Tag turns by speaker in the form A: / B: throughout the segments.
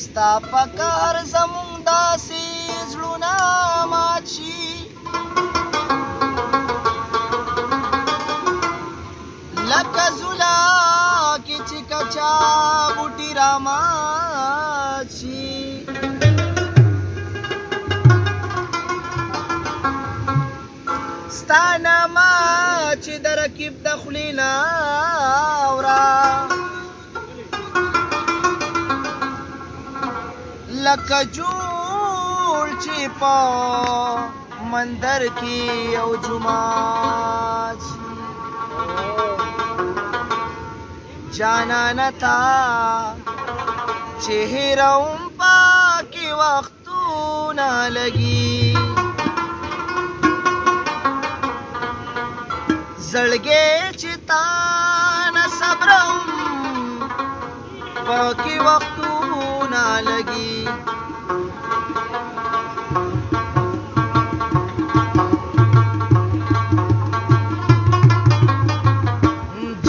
A: ستا په کار زمونږ داسې زړونه مات شي لکه زولا کې چې کچا بوټي رامات شي ستا نامه چې د رقیب د خولې نه اورا لکه جوړ چې په مندر کې یو جومات شي جانانه تا چې هېروم پاکې وختونه لګي زړګی چې تا نه صبروم پاکې وختونه لګي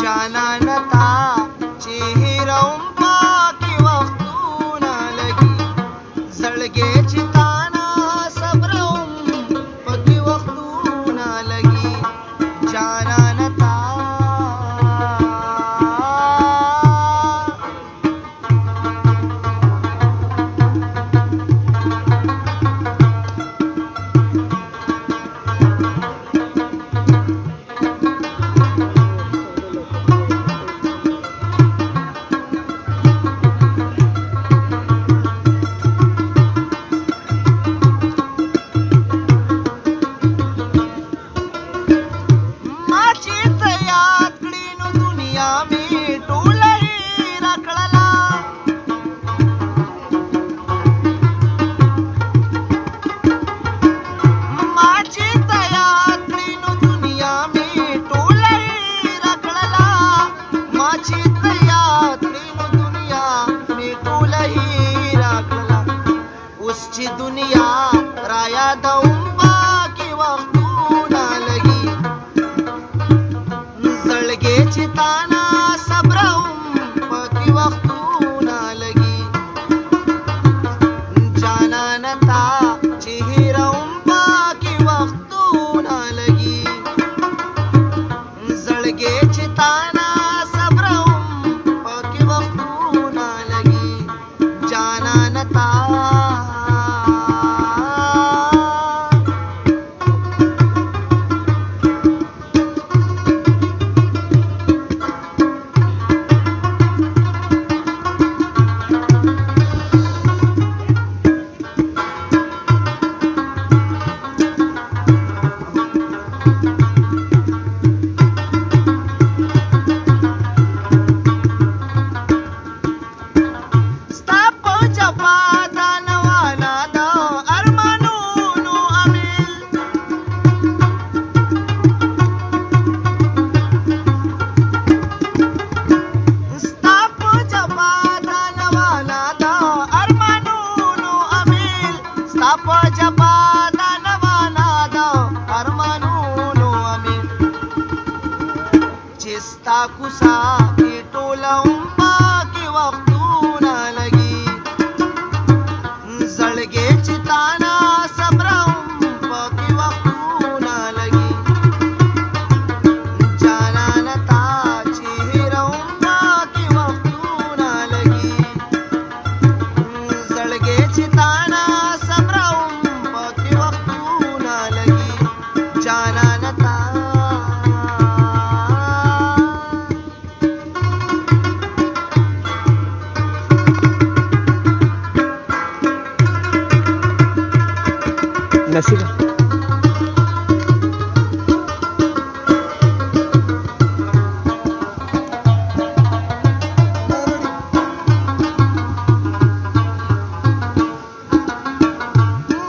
A: جانانه تا چې هېروم پاکې وختونه لګي زړګی چې تا نه صبروم پاکې وختونه لګي جانانه تا چې دنیا را یادوم پاکې وختونه لګي زړګی چې تا نه صبروم پاکې وختونه لګي جانانه تا چې هېروم پاکې وختونه لګي زړګی چې تا نه صبروم پاکې وختونه لګي جانانه تا ستا کوڅه کې ټولوم پاکې وختونه لګي زړګی چې تا نه صبروم پاکې وختونه لګي جانانه تا چې هېروم پاکې وختونه لګي زړګی چې تا نه صبروم پاکې وختونه لګي جانانه تا
B: نصیبه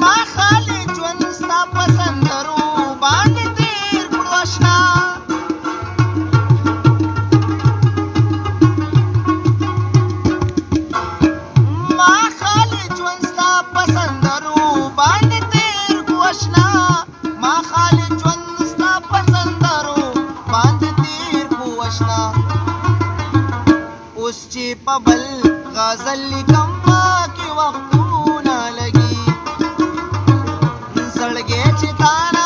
A: ما خالي ژوند ستا په سندرو باندې تېر کړو اشنا ما خالي ژوند ستا په سندرو باندې تېر کړو اشنا उसची पबल गाजली कंपा किंवा पुन्हा लगी सळगेची तारा